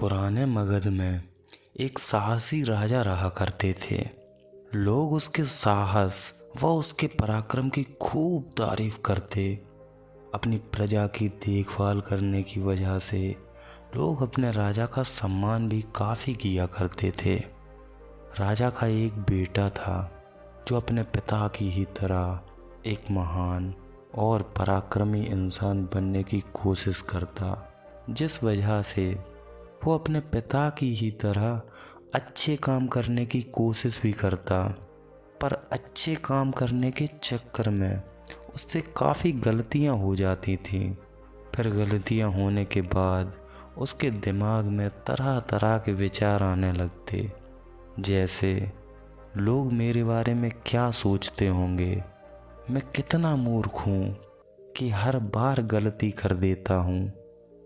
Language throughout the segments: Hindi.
पुराने मगध में एक साहसी राजा रहा करते थे। लोग उसके साहस व उसके पराक्रम की खूब तारीफ करते। अपनी प्रजा की देखभाल करने की वजह से लोग अपने राजा का सम्मान भी काफ़ी किया करते थे। राजा का एक बेटा था जो अपने पिता की ही तरह एक महान और पराक्रमी इंसान बनने की कोशिश करता, जिस वजह से वो अपने पिता की ही तरह अच्छे काम करने की कोशिश भी करता। पर अच्छे काम करने के चक्कर में उससे काफ़ी गलतियां हो जाती थीं। फिर गलतियां होने के बाद उसके दिमाग में तरह तरह के विचार आने लगते, जैसे लोग मेरे बारे में क्या सोचते होंगे, मैं कितना मूर्ख हूँ कि हर बार गलती कर देता हूँ,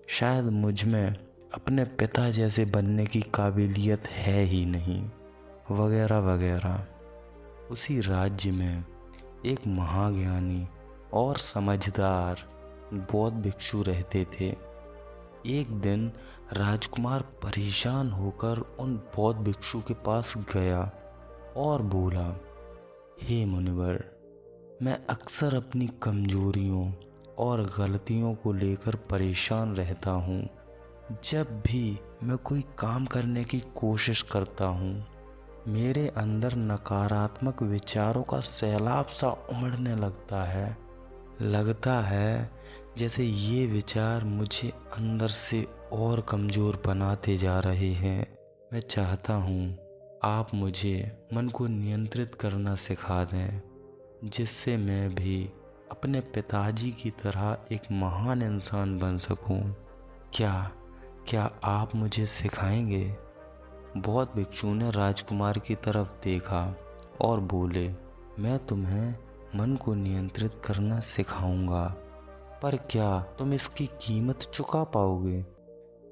शायद मुझ में अपने पिता जैसे बनने की काबिलियत है ही नहीं, वगैरह वगैरह। उसी राज्य में एक महाज्ञानी और समझदार बौद्ध भिक्षु रहते थे। एक दिन राजकुमार परेशान होकर उन बौद्ध भिक्षु के पास गया और बोला, हे मुनिवर, मैं अक्सर अपनी कमजोरियों और गलतियों को लेकर परेशान रहता हूँ। जब भी मैं कोई काम करने की कोशिश करता हूँ, मेरे अंदर नकारात्मक विचारों का सैलाब सा उमड़ने लगता है जैसे ये विचार मुझे अंदर से और कमज़ोर बनाते जा रहे हैं। मैं चाहता हूँ आप मुझे मन को नियंत्रित करना सिखा दें, जिससे मैं भी अपने पिताजी की तरह एक महान इंसान बन सकूं। क्या आप मुझे सिखाएंगे? बौद्ध भिक्षु ने राजकुमार की तरफ देखा और बोले, मैं तुम्हें मन को नियंत्रित करना सिखाऊंगा, पर क्या तुम इसकी कीमत चुका पाओगे?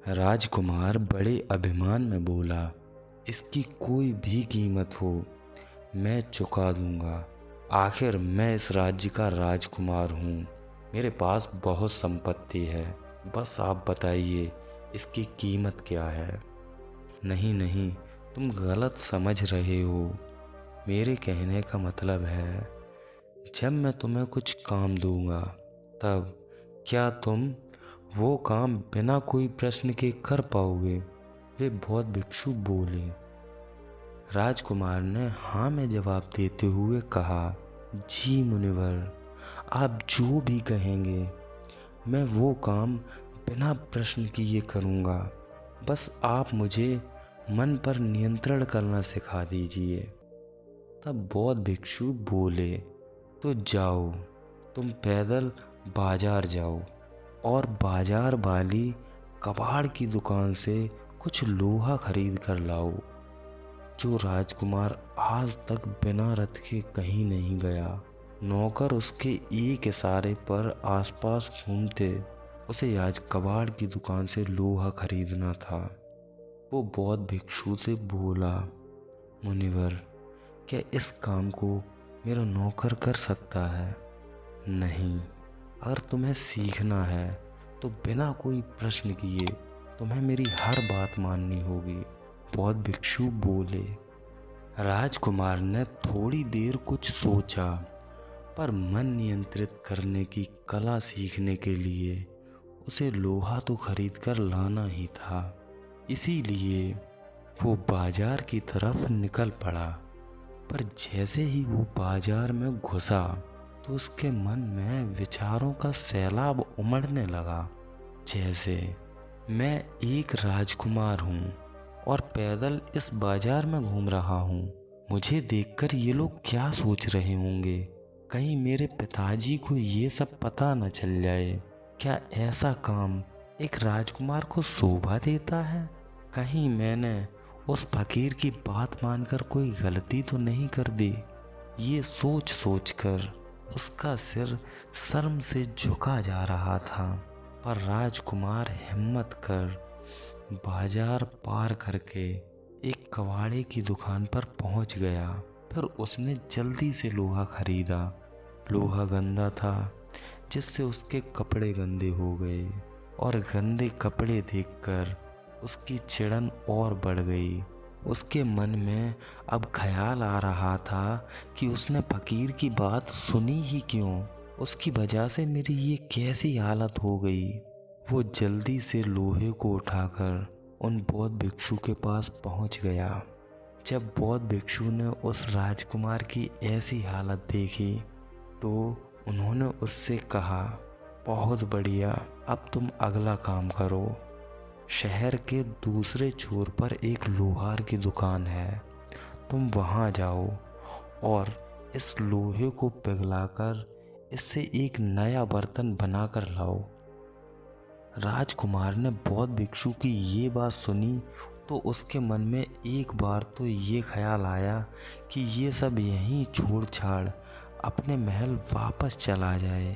राजकुमार बड़े अभिमान में बोला, इसकी कोई भी कीमत हो मैं चुका दूंगा। आखिर मैं इस राज्य का राजकुमार हूँ, मेरे पास बहुत संपत्ति है, बस आप बताइए इसकी कीमत क्या है। नहीं, तुम गलत समझ रहे हो। मेरे कहने का मतलब है, जब मैं तुम्हें कुछ काम दूंगा तब क्या तुम वो काम बिना कोई प्रश्न के कर पाओगे? वे बौद्ध भिक्षु बोले। राजकुमार ने हाँ में जवाब देते हुए कहा, जी मुनिवर, आप जो भी कहेंगे मैं वो काम बिना प्रश्न किए करूँगा, बस आप मुझे मन पर नियंत्रण करना सिखा दीजिए। तब बौद्ध भिक्षु बोले, तो जाओ, तुम पैदल बाजार जाओ और बाजार वाली कबाड़ की दुकान से कुछ लोहा खरीद कर लाओ। जो राजकुमार आज तक बिना रथ के कहीं नहीं गया, नौकर उसके एक इशारे पर आसपास घूमते, उसे आज कबाड़ की दुकान से लोहा खरीदना था। वो बौद्ध भिक्षु से बोला, मुनिवर, क्या इस काम को मेरा नौकर कर सकता है? नहीं, अगर तुम्हें सीखना है तो बिना कोई प्रश्न किए तुम्हें मेरी हर बात माननी होगी, बौद्ध भिक्षु बोले। राजकुमार ने थोड़ी देर कुछ सोचा, पर मन नियंत्रित करने की कला सीखने के लिए उसे लोहा तो खरीद कर लाना ही था। इसीलिए वो बाजार की तरफ निकल पड़ा। पर जैसे ही वो बाजार में घुसा तो उसके मन में विचारों का सैलाब उमड़ने लगा, जैसे मैं एक राजकुमार हूँ और पैदल इस बाजार में घूम रहा हूँ। मुझे देखकर ये लोग क्या सोच रहे होंगे? कहीं मेरे पिताजी को ये सब पता न चल जाए। क्या ऐसा काम एक राजकुमार को शोभा देता है? कहीं मैंने उस फकीर की बात मानकर कोई गलती तो नहीं कर दी? ये सोच सोचकर उसका सिर शर्म से झुका जा रहा था। पर राजकुमार हिम्मत कर बाजार पार करके एक कबाड़े की दुकान पर पहुंच गया। फिर उसने जल्दी से लोहा खरीदा। लोहा गंदा था, जिससे उसके कपड़े गंदे हो गए, और गंदे कपड़े देखकर उसकी चिढ़न और बढ़ गई। उसके मन में अब ख्याल आ रहा था कि उसने फकीर की बात सुनी ही क्यों। उसकी वजह से मेरी ये कैसी हालत हो गई। वो जल्दी से लोहे को उठाकर उन बौद्ध भिक्षु के पास पहुंच गया। जब बौद्ध भिक्षु ने उस राजकुमार की ऐसी हालत देखी तो उन्होंने उससे कहा, बहुत बढ़िया, अब तुम अगला काम करो। शहर के दूसरे छोर पर एक लोहार की दुकान है, तुम वहां जाओ और इस लोहे को पिघलाकर इससे एक नया बर्तन बनाकर लाओ। राजकुमार ने बौद्ध भिक्षु की ये बात सुनी तो उसके मन में एक बार तो ये ख्याल आया कि ये सब यहीं छोड़ छाड़ अपने महल वापस चला जाए।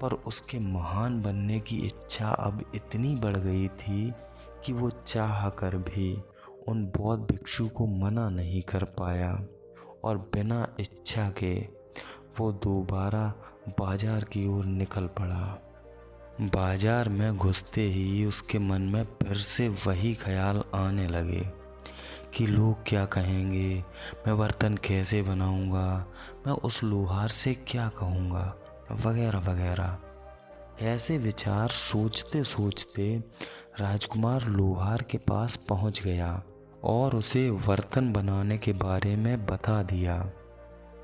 पर उसके महान बनने की इच्छा अब इतनी बढ़ गई थी कि वो चाह कर भी उन बौद्ध भिक्षु को मना नहीं कर पाया और बिना इच्छा के वो दोबारा बाजार की ओर निकल पड़ा। बाजार में घुसते ही उसके मन में फिर से वही ख्याल आने लगे कि लोग क्या कहेंगे, मैं बर्तन कैसे बनाऊंगा, मैं उस लोहार से क्या कहूँगा, वगैरह वगैरह। ऐसे विचार सोचते सोचते राजकुमार लोहार के पास पहुंच गया और उसे बर्तन बनाने के बारे में बता दिया।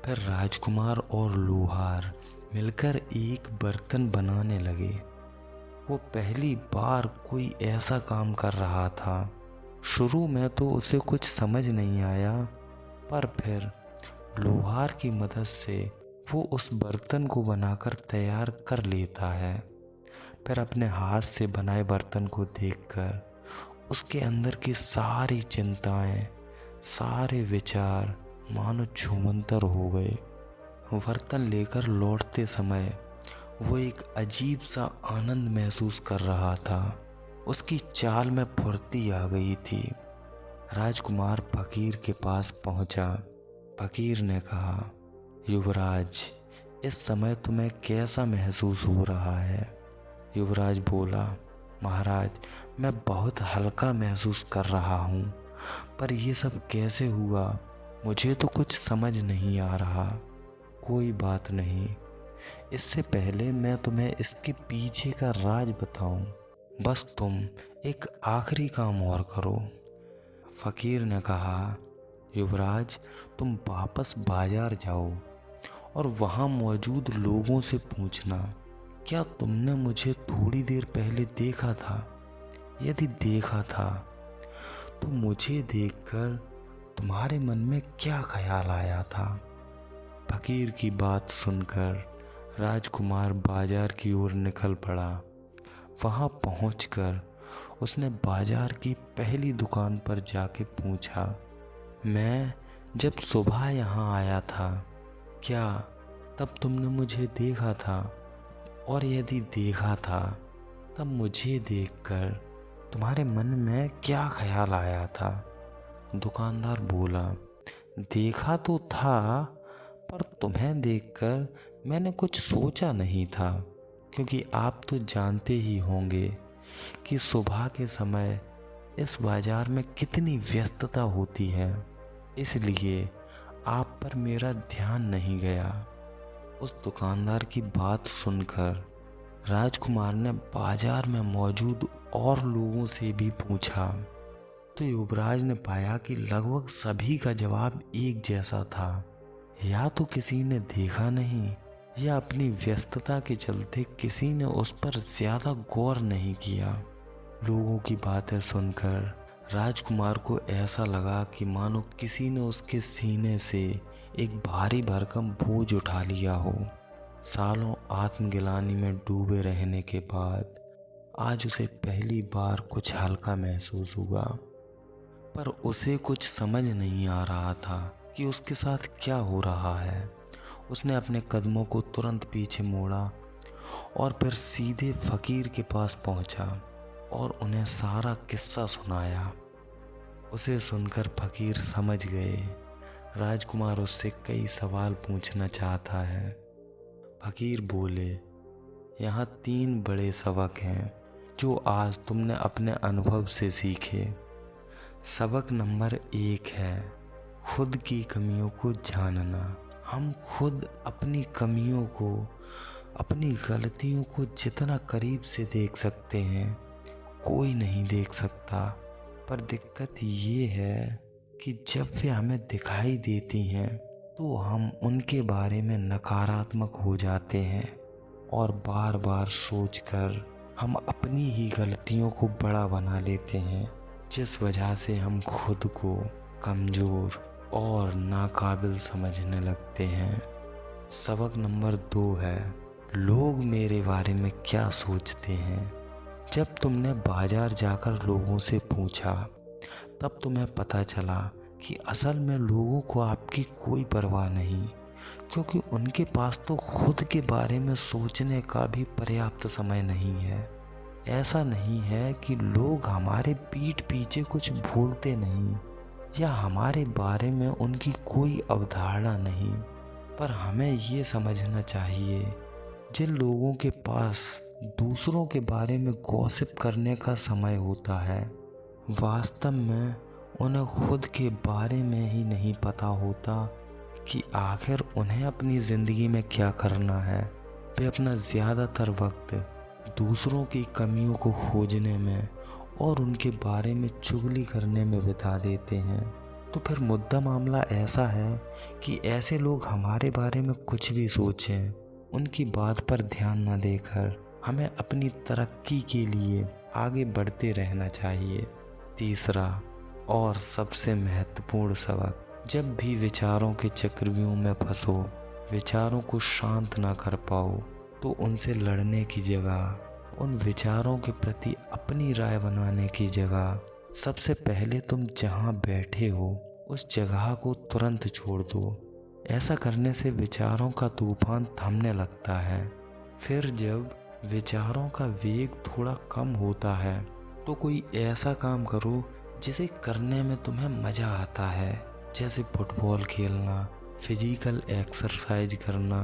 फिर राजकुमार और लोहार मिलकर एक बर्तन बनाने लगे। वो पहली बार कोई ऐसा काम कर रहा था। शुरू में तो उसे कुछ समझ नहीं आया, पर फिर लोहार की मदद से वो उस बर्तन को बनाकर तैयार कर लेता है। फिर अपने हाथ से बनाए बर्तन को देखकर उसके अंदर की सारी चिंताएं, सारे विचार मानो छूमंतर हो गए। बर्तन लेकर लौटते समय वो एक अजीब सा आनंद महसूस कर रहा था। उसकी चाल में फुर्ती आ गई थी। राजकुमार फकीर के पास पहुंचा। फकीर ने कहा, युवराज, इस समय तुम्हें कैसा महसूस हो रहा है? युवराज बोला, महाराज, मैं बहुत हल्का महसूस कर रहा हूँ, पर ये सब कैसे हुआ मुझे तो कुछ समझ नहीं आ रहा। कोई बात नहीं, इससे पहले मैं तुम्हें इसके पीछे का राज बताऊं, बस तुम एक आखिरी काम और करो। फकीर ने कहा, युवराज, तुम वापस बाजार जाओ और वहाँ मौजूद लोगों से पूछना, क्या तुमने मुझे थोड़ी देर पहले देखा था? यदि देखा था तो मुझे देखकर तुम्हारे मन में क्या ख्याल आया था? फकीर की बात सुनकर राजकुमार बाजार की ओर निकल पड़ा। वहां पहुंचकर उसने बाजार की पहली दुकान पर जाके पूछा, मैं जब सुबह यहाँ आया था, क्या तब तुमने मुझे देखा था? और यदि देखा था तब मुझे देखकर तुम्हारे मन में क्या ख्याल आया था? दुकानदार बोला, देखा तो था, पर तुम्हें देखकर मैंने कुछ सोचा नहीं था, क्योंकि आप तो जानते ही होंगे कि सुबह के समय इस बाजार में कितनी व्यस्तता होती है, इसलिए आप पर मेरा ध्यान नहीं गया। उस दुकानदार की बात सुनकर राजकुमार ने बाजार में मौजूद और लोगों से भी पूछा, तो युवराज ने पाया कि लगभग सभी का जवाब एक जैसा था। या तो किसी ने देखा नहीं, या अपनी व्यस्तता के चलते किसी ने उस पर ज्यादा गौर नहीं किया। लोगों की बातें सुनकर राजकुमार को ऐसा लगा कि मानो किसी ने उसके सीने से एक भारी भरकम बोझ उठा लिया हो। सालों आत्मग्लानि में डूबे रहने के बाद आज उसे पहली बार कुछ हल्का महसूस हुआ, पर उसे कुछ समझ नहीं आ रहा था कि उसके साथ क्या हो रहा है। उसने अपने कदमों को तुरंत पीछे मोड़ा और फिर सीधे फकीर के पास पहुंचा और उन्हें सारा किस्सा सुनाया। उसे सुनकर फकीर समझ गए राजकुमार उससे कई सवाल पूछना चाहता है। फकीर बोले, यहाँ 3 बड़े सबक हैं जो आज तुमने अपने अनुभव से सीखे। सबक नंबर 1 है खुद की कमियों को जानना। हम खुद अपनी कमियों को, अपनी गलतियों को जितना करीब से देख सकते हैं कोई नहीं देख सकता। पर दिक्कत ये है कि जब वे हमें दिखाई देती हैं तो हम उनके बारे में नकारात्मक हो जाते हैं और बार बार सोचकर हम अपनी ही गलतियों को बड़ा बना लेते हैं, जिस वजह से हम खुद को कमज़ोर और नाकाबिल समझने लगते हैं। सबक नंबर 2 है लोग मेरे बारे में क्या सोचते हैं। जब तुमने बाजार जाकर लोगों से पूछा तब तुम्हें पता चला कि असल में लोगों को आपकी कोई परवाह नहीं, क्योंकि उनके पास तो खुद के बारे में सोचने का भी पर्याप्त समय नहीं है। ऐसा नहीं है कि लोग हमारे पीठ पीछे कुछ बोलते नहीं या हमारे बारे में उनकी कोई अवधारणा नहीं, पर हमें ये समझना चाहिए जिन लोगों के पास दूसरों के बारे में गॉसिप करने का समय होता है, वास्तव में उन्हें खुद के बारे में ही नहीं पता होता कि आखिर उन्हें अपनी ज़िंदगी में क्या करना है। वे अपना ज़्यादातर वक्त दूसरों की कमियों को खोजने में और उनके बारे में चुगली करने में बिता देते हैं। तो फिर मुद्दा मामला ऐसा है कि ऐसे लोग हमारे बारे में कुछ भी सोचें, उनकी बात पर ध्यान न देकर हमें अपनी तरक्की के लिए आगे बढ़ते रहना चाहिए। तीसरा और सबसे महत्वपूर्ण सबक, जब भी विचारों के चक्रव्यूह में फंसो, विचारों को शांत ना कर पाओ, तो उनसे लड़ने की जगह, उन विचारों के प्रति अपनी राय बनाने की जगह, सबसे पहले तुम जहाँ बैठे हो उस जगह को तुरंत छोड़ दो। ऐसा करने से विचारों का तूफान थमने लगता है। फिर जब विचारों का वेग थोड़ा कम होता है तो कोई ऐसा काम करो जिसे करने में तुम्हें मज़ा आता है, जैसे फुटबॉल खेलना, फिजिकल एक्सरसाइज करना।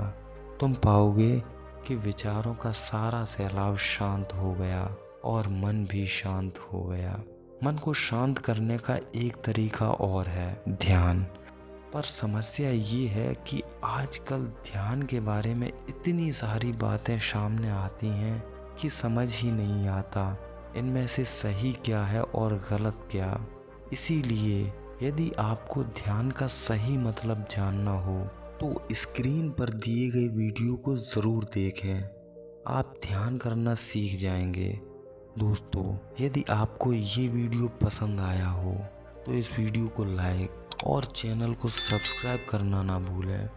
तुम पाओगे कि विचारों का सारा सैलाब शांत हो गया और मन भी शांत हो गया। मन को शांत करने का एक तरीका और है ध्यान। पर समस्या ये है कि आजकल ध्यान के बारे में इतनी सारी बातें सामने आती हैं कि समझ ही नहीं आता इनमें से सही क्या है और गलत क्या। इसीलिए यदि आपको ध्यान का सही मतलब जानना हो तो स्क्रीन पर दिए गए वीडियो को ज़रूर देखें। आप ध्यान करना सीख जाएंगे। दोस्तों, यदि आपको ये वीडियो पसंद आया हो तो इस वीडियो को लाइक और चैनल को सब्सक्राइब करना ना भूलें।